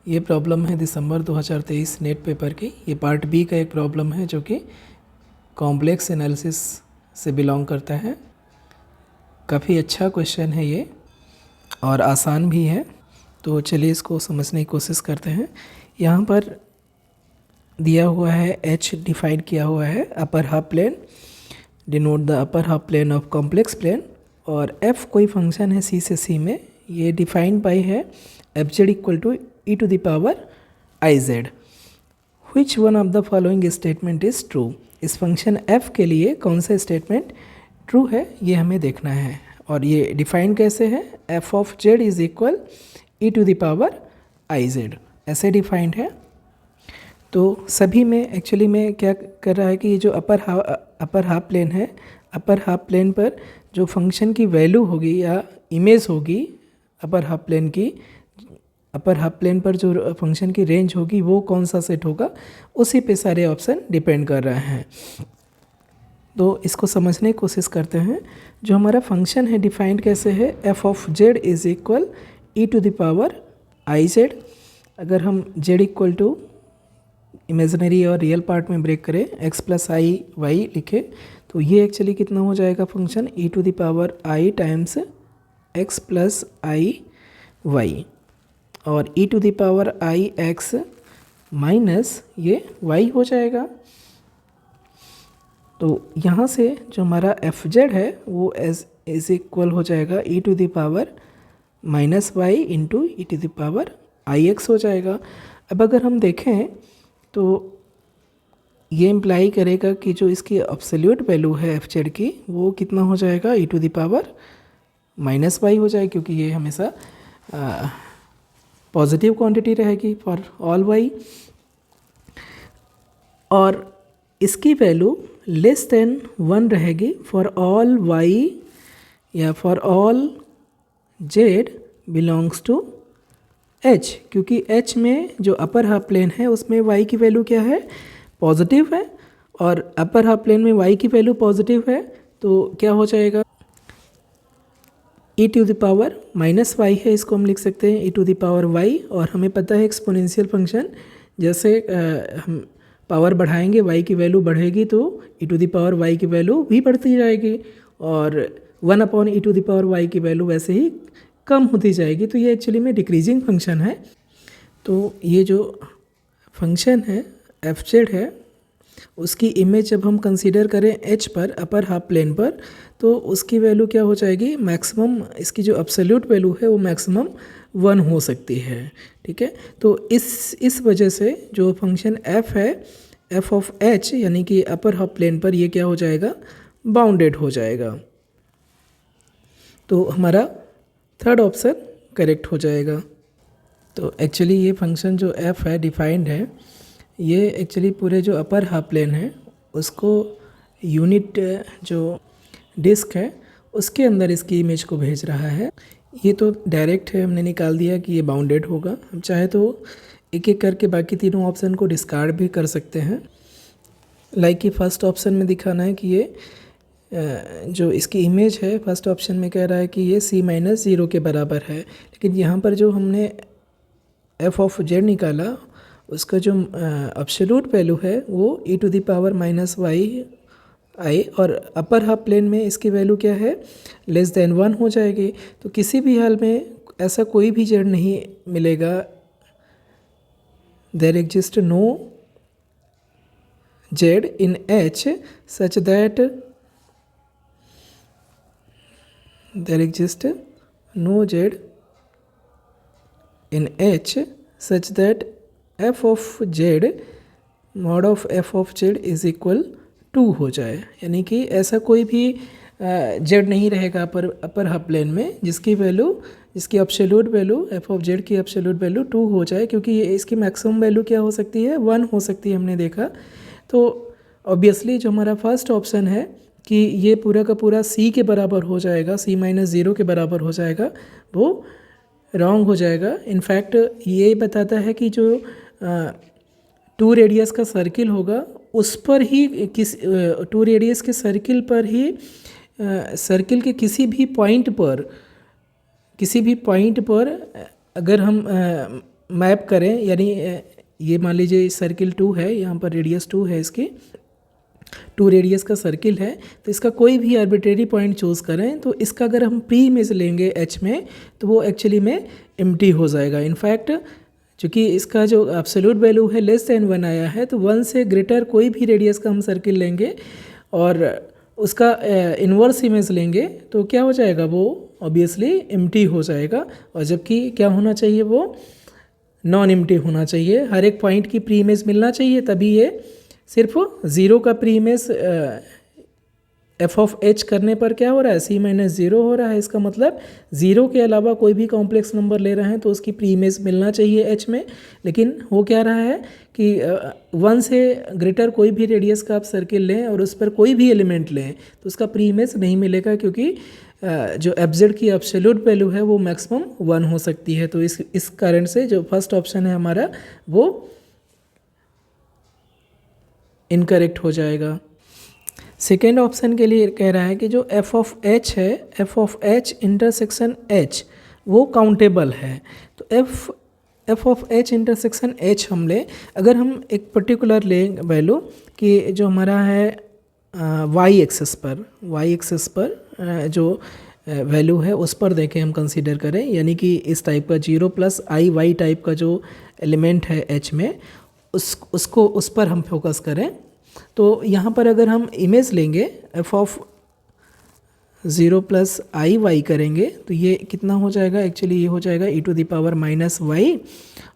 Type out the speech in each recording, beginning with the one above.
ये प्रॉब्लम है दिसंबर 2023 net paper की। ये पार्ट बी का एक प्रॉब्लम है जो कि कॉम्प्लेक्स एनालिसिस से बिलोंग करता है। काफ़ी अच्छा क्वेश्चन है ये और आसान भी है, तो चलिए इसको समझने की कोशिश करते हैं। यहाँ पर दिया हुआ है h डिफाइन किया हुआ है upper half plane, denote the upper half plane of complex plane, और f कोई फंक्शन है c से c में, ये डिफाइंड बाई है fz equal to e to the power iz। Which one of the following statement is true. इस function f के लिए कौन सा स्टेटमेंट ट्रू है ये हमें देखना है। और ये डिफाइन कैसे है, f of z is equal e to the power iz, ऐसे डिफाइंड है। तो सभी में एक्चुअली में क्या कर रहा है कि ये जो अपर हाफ प्लेन है, अपर हाफ प्लेन पर जो फंक्शन की वैल्यू होगी या इमेज होगी अपर हाफ प्लेन की, अपर हाफ प्लेन पर जो फंक्शन की रेंज होगी वो कौन सा सेट होगा, उसी पे सारे ऑप्शन डिपेंड कर रहे हैं। तो इसको समझने की कोशिश करते हैं। जो हमारा फंक्शन है डिफाइंड कैसे है, f of z is equal e to the power iz। अगर हम z इक्वल टू इमेजिनरी और रियल पार्ट में ब्रेक करें, x प्लस आई वाई लिखे, तो ये एक्चुअली कितना हो जाएगा function e to the power i times x plus i y, और e to the power i x minus ये y हो जाएगा। तो यहाँ से जो हमारा fz है वो इज इक्वल हो जाएगा e to the power minus y into e to the power i x हो जाएगा। अब अगर हम देखें तो ये इम्प्लाई करेगा कि जो इसकी एब्सोल्यूट वैल्यू है fz की वो कितना हो जाएगा, e to the power minus y हो जाएगा, क्योंकि ये हमेशा पॉजिटिव क्वांटिटी रहेगी फॉर ऑल y, और इसकी वैल्यू लेस देन 1 रहेगी फॉर ऑल y या for all z belongs to h, क्योंकि h में जो अपर हाफ प्लेन है उसमें y की वैल्यू क्या है, पॉजिटिव है, और अपर हाफ प्लेन में y की वैल्यू पॉजिटिव है, तो क्या हो जाएगा e to the power minus y है, इसको हम लिख सकते हैं e to the power y। और हमें पता है एक्सपोनेंशियल फंक्शन जैसे हम पावर बढ़ाएंगे y की वैल्यू बढ़ेगी तो e to the power y की वैल्यू भी बढ़ती जाएगी, और 1 upon e to the power y की वैल्यू वैसे ही कम होती जाएगी। तो ये एक्चुअली में डिक्रीजिंग फंक्शन है। तो ये जो फंक्शन है fz है उसकी इमेज जब हम कंसीडर करें h पर, अपर हाफ प्लेन पर, तो उसकी वैल्यू क्या हो जाएगी, मैक्सिमम, इसकी जो एब्सोल्यूट वैल्यू है वो मैक्सिमम 1 हो सकती है। ठीक है, तो इस वजह से जो फंक्शन f है, f ऑफ h यानी कि अपर हाफ प्लेन पर ये क्या हो जाएगा, बाउंडेड हो जाएगा। तो हमारा थर्ड ऑप्शन करेक्ट हो जाएगा। तो एक्चुअली ये फंक्शन जो f है डिफाइंड है, ये एक्चुअली पूरे जो अपर हाफ प्लेन है उसको यूनिट जो डिस्क है उसके अंदर इसकी इमेज को भेज रहा है। ये तो डायरेक्ट है, हमने निकाल दिया कि ये बाउंडेड होगा। हम चाहे तो एक एक करके बाकी तीनों ऑप्शन को डिस्कार्ड भी कर सकते हैं। लाइक कि फर्स्ट ऑप्शन में दिखाना है कि ये जो इसकी इमेज है फर्स्ट ऑप्शन में कह रहा है कि ये c माइनस 0 के बराबर है, लेकिन यहाँ पर जो हमने f ऑफ z निकाला उसका जो एब्सोल्यूट वैल्यू है वो e to the power minus y i, और अपर हाफ प्लेन में इसकी वैल्यू क्या है, लेस देन 1 हो जाएगी। तो किसी भी हाल में ऐसा कोई भी z नहीं मिलेगा, there exist no z in h such that there exists no z in h such that f of z mod of f of z is equal to हो जाए। यानी कि ऐसा कोई भी z नहीं रहेगा अपर हाफ प्लेन में जिसकी वैल्यू, जिसकी absolute value f of z की एब्सोल्यूट वैल्यू 2 हो जाए, क्योंकि ये इसकी मैक्सिमम वैल्यू क्या हो सकती है, 1 हो सकती है, हमने देखा। तो ऑब्वियसली जो हमारा फर्स्ट ऑप्शन है कि ये पूरा का पूरा c के बराबर हो जाएगा, c माइनस 0 के बराबर हो जाएगा, वो रॉन्ग हो जाएगा। इनफैक्ट ये बताता है कि जो 2 रेडियस का सर्किल होगा उस पर ही 2 रेडियस के सर्किल पर ही सर्किल के किसी भी पॉइंट पर अगर हम मैप करें, यानी ये मान लीजिए सर्किल 2 है, यहाँ पर रेडियस 2 है, इसकी 2 रेडियस का सर्किल है, तो इसका कोई भी आर्बिट्रेरी पॉइंट चूज़ करें तो इसका अगर हम प्री इमेज लेंगे एच में तो वो एक्चुअली में एम्प्टी हो जाएगा। इनफैक्ट चूँकि इसका जो एब्सोल्यूट वैल्यू है लेस देन 1 आया है, तो 1 से ग्रेटर कोई भी रेडियस का हम सर्किल लेंगे और उसका इन्वर्स इमेज लेंगे तो क्या हो जाएगा, वो ऑब्वियसली एम्प्टी हो जाएगा। और जबकि क्या होना चाहिए, वो नॉन एम्प्टी होना चाहिए। हर एक पॉइंट की प्री इमेज मिलना चाहिए, तभी ये सिर्फ 0 का pre image F of H करने पर क्या हो रहा है, सी माइनस 0 हो रहा है। इसका मतलब 0 के अलावा कोई भी कॉम्प्लेक्स नंबर ले रहे हैं तो उसकी प्री इमेज मिलना चाहिए एच में, लेकिन हो क्या रहा है कि 1 से ग्रेटर कोई भी रेडियस का आप सर्किल लें और उस पर कोई भी एलिमेंट लें तो उसका प्री इमेज नहीं मिलेगा, क्योंकि जो एफजेड की एब्सोल्यूट वैल्यू है वो मैक्सिमम 1 हो सकती है। तो इस कारण से जो फर्स्ट ऑप्शन है हमारा वो इनकरेक्ट हो जाएगा। सेकेंड ऑप्शन के लिए कह रहा है कि जो एफ ऑफ एच है, F of H intersection H वो काउंटेबल है। तो F of H intersection H हम ले, अगर हम एक पर्टिकुलर लें वैल्यू कि जो हमारा है वाई एक्सेस पर जो वैल्यू है उस पर देखें हम कंसीडर करें, यानी कि इस टाइप का 0 प्लस आई वाई टाइप का जो एलिमेंट है एच में उस पर हम फोकस करें। तो यहाँ पर अगर हम इमेज लेंगे f of 0 plus i y करेंगे तो ये कितना हो जाएगा, एक्चुअली ये हो जाएगा e to the power minus y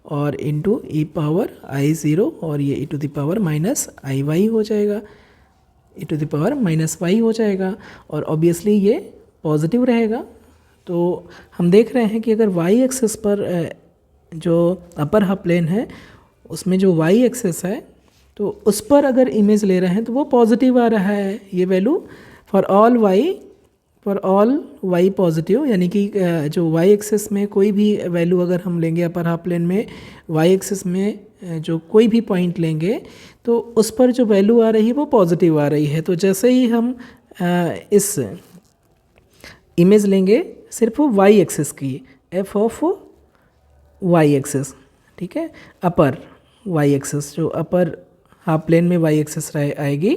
और इंटू ई पावर आई 0 और ये e to the power minus i y हो जाएगा, e to the power minus y हो जाएगा। और ऑब्वियसली ये पॉजिटिव रहेगा। तो हम देख रहे हैं कि अगर वाई एक्सेस पर जो अपर हाफ प्लेन है उसमें जो वाई एक्सेस है तो उस पर अगर इमेज ले रहे हैं तो वो पॉजिटिव आ रहा है ये value for all y positive, यानी कि जो वाई एक्सेस में कोई भी वैल्यू अगर हम लेंगे अपर हाफ प्लेन में वाई एक्सेस में जो कोई भी पॉइंट लेंगे तो उस पर जो वैल्यू आ रही है वो पॉजिटिव आ रही है। तो जैसे ही हम इस इमेज लेंगे सिर्फ वाई एक्सेस की, एफ ऑफ वाई एक्सेस, ठीक है, अपर वाई एक्सेस जो अपर हाफ प्लेन में वाई एक्सेस आएगी,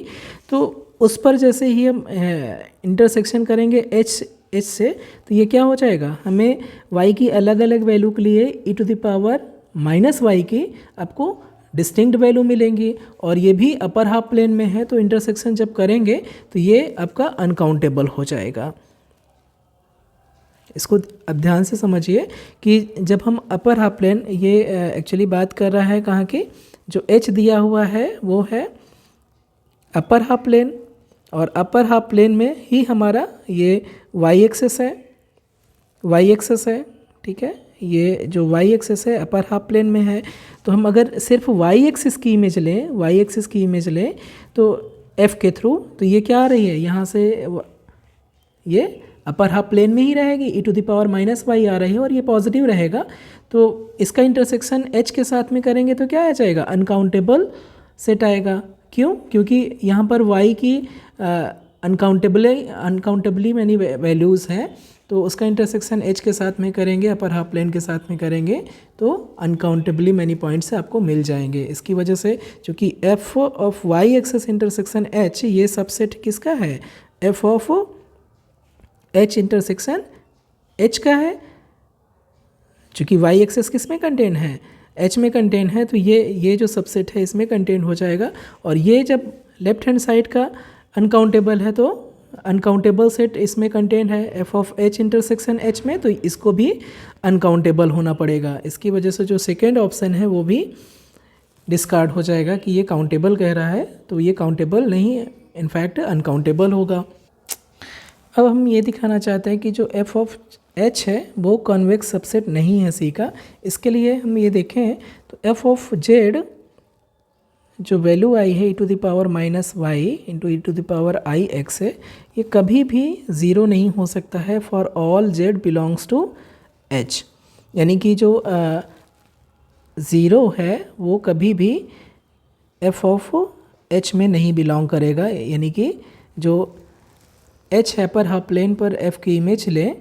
तो उस पर जैसे ही हम इंटरसेक्शन करेंगे एच से तो ये क्या हो जाएगा, हमें y की अलग अलग वैल्यू के लिए e to the power minus y की आपको डिस्टिंक्ट वैल्यू मिलेंगी और ये भी अपर हाफ प्लेन में है। तो इंटरसेक्शन जब करेंगे तो ये आपका अनकाउंटेबल हो जाएगा। इसको अब ध्यान से समझिए कि जब हम अपर हाफ प्लेन, ये एक्चुअली बात कर रहा है कहाँ की, जो h दिया हुआ है वो है अपर हाफ प्लेन और अपर हाफ प्लेन में ही हमारा ये y एक्सेस है, ठीक है, ये जो y एक्सेस है अपर हाफ प्लेन में है। तो हम अगर सिर्फ y एक्सेस की इमेज लें तो f के थ्रू, तो ये क्या आ रही है यहाँ से, ये अपर हाफ प्लेन में ही रहेगी, e to the power minus y आ रही है और ये पॉजिटिव रहेगा। तो इसका इंटरसेक्शन h के साथ में करेंगे तो क्या आ जाएगा, अनकाउंटेबल सेट आएगा। क्यों, क्योंकि यहाँ पर y की अनकाउंटेबली मैनी वैल्यूज़ हैं, तो उसका इंटरसेक्शन h के साथ में करेंगे, अपर हाफ प्लेन के साथ में करेंगे तो अनकाउंटेबली मैनी पॉइंट्स आपको मिल जाएंगे। इसकी वजह से चूँकि f of y axis intersection h ये सबसेट किसका है, f of h intersection h का है। चूँकि y एक्सेस किस में कंटेन है, h में कंटेन है, तो ये जो सबसेट है इसमें कंटेन हो जाएगा। और ये जब लेफ्ट हैंड साइड का अनकाउंटेबल है तो अनकाउंटेबल सेट इसमें कंटेन है f of h intersection h में, तो इसको भी अनकाउंटेबल होना पड़ेगा। इसकी वजह से जो सेकेंड ऑप्शन है वो भी डिस्कार्ड हो जाएगा कि ये काउंटेबल कह रहा है, तो ये काउंटेबल नहीं, इनफैक्ट अनकाउंटेबल होगा। अब हम ये दिखाना चाहते हैं कि जो f ऑफ h है वो कॉन्वेक्स सबसेट नहीं है C का। इसके लिए हम ये देखें तो f ऑफ z जो वैल्यू आई है e to the power minus y into e to the power i x है, ये कभी भी ज़ीरो नहीं हो सकता है for all z belongs to h। यानी कि जो ज़ीरो है वो कभी भी f ऑफ h में नहीं बिलोंग करेगा। यानी कि जो h है पर हाफ प्लेन पर f की इमेज लें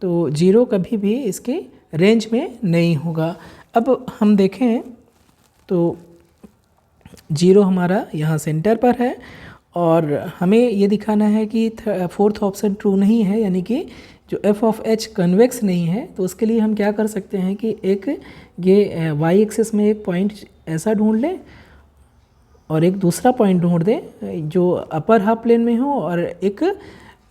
तो जीरो कभी भी इसके रेंज में नहीं होगा। अब हम देखें तो 0 हमारा यहाँ सेंटर पर है और हमें ये दिखाना है कि फोर्थ ऑप्शन ट्रू नहीं है, यानी कि जो एफ ऑफ एच कन्वेक्स नहीं है। तो उसके लिए हम क्या कर सकते हैं कि एक ये वाई एक्सिस में एक पॉइंट ऐसा ढूंढ लें और एक दूसरा पॉइंट ढूंढ दें जो अपर हाफ प्लेन में हो और एक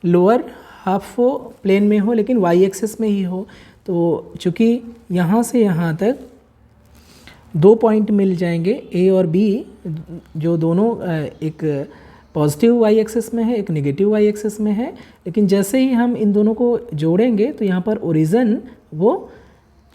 लोअर हाफ प्लेन में हो लेकिन वाई एक्सिस में ही हो। तो चूँकि यहाँ से यहाँ तक 2 पॉइंट मिल जाएंगे ए और बी, जो दोनों एक पॉजिटिव वाई एक्सिस में है, एक नेगेटिव वाई एक्सिस में है। लेकिन जैसे ही हम इन दोनों को जोड़ेंगे तो यहाँ पर ओरिजिन वो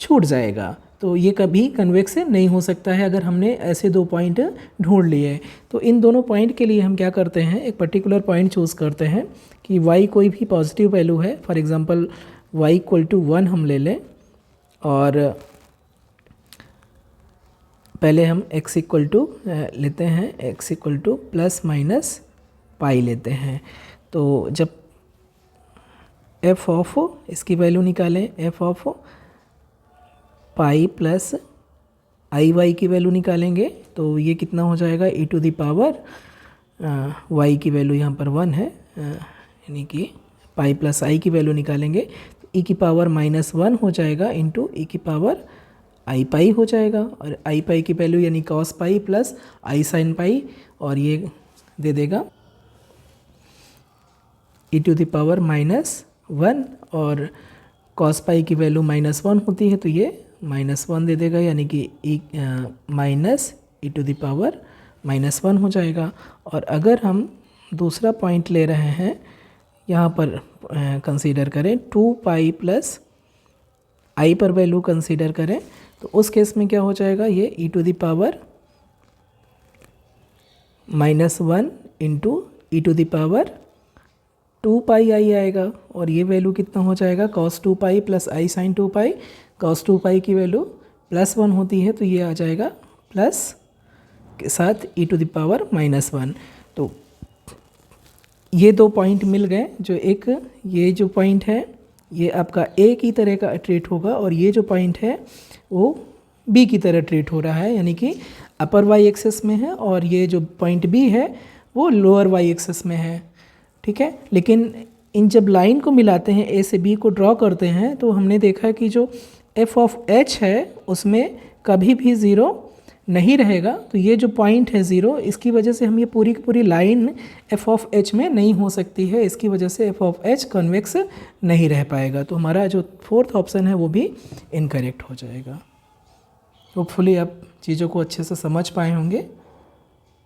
छूट जाएगा। तो ये कभी कन्वेक्स नहीं हो सकता है अगर हमने ऐसे 2 पॉइंट ढूंढ लिए। तो इन दोनों पॉइंट के लिए हम क्या करते हैं, एक पर्टिकुलर पॉइंट चूज़ करते हैं कि y कोई भी पॉजिटिव वैल्यू है, फॉर एग्जांपल y = 1 हम ले लें और पहले हम x लेते हैं, x ± पाई लेते हैं। तो जब f ऑफ इसकी वैल्यू निकालें, f of pi plus i y की वैल्यू निकालेंगे तो ये कितना हो जाएगा, e⁻, y की वैल्यू यहाँ पर 1 है, यानी कि पाई प्लस आई की वैल्यू निकालेंगे तो e⁻−1 हो जाएगा इंटू e⁻i पाई हो जाएगा। और आई पाई की वैल्यू यानी cos पाई प्लस आई साइन पाई, और ये दे देगा e⁻−1 और cos पाई की वैल्यू -1 होती है तो ये -1 दे देगा, यानी कि e⁻1 हो जाएगा। और अगर हम दूसरा पॉइंट ले रहे हैं, यहाँ पर कंसीडर करें 2 पाई प्लस आई पर वैल्यू कंसीडर करें तो उस केस में क्या हो जाएगा, ये e⁻−1 इंटू e⁻2 पाई आई आएगा। और ये वैल्यू कितना हो जाएगा, cos 2 पाई प्लस आई साइन 2 पाई। cos 2 पाई की वैल्यू +1 होती है तो ये आ जाएगा प्लस के साथ e⁻−1। तो ये 2 पॉइंट मिल गए, जो एक ये जो पॉइंट है ये आपका ए की तरह का ट्रीट होगा और ये जो पॉइंट है वो बी की तरह ट्रीट हो रहा है, यानी कि अपर वाई एक्सिस में है और ये जो पॉइंट बी है वो लोअर वाई एक्सिस में है। ठीक है, लेकिन इन जब लाइन को मिलाते हैं, ए से बी को ड्रॉ करते हैं, तो हमने देखा कि जो एफ ऑफ एच है उसमें कभी भी 0 नहीं रहेगा। तो ये जो पॉइंट है 0, इसकी वजह से हम ये पूरी की पूरी लाइन एफ ऑफ एच में नहीं हो सकती है, इसकी वजह से एफ ऑफ एच कन्वेक्स नहीं रह पाएगा। तो हमारा जो फोर्थ ऑप्शन है वो भी इनकरेक्ट हो जाएगा। होपफुली आप चीज़ों को अच्छे से समझ पाए होंगे।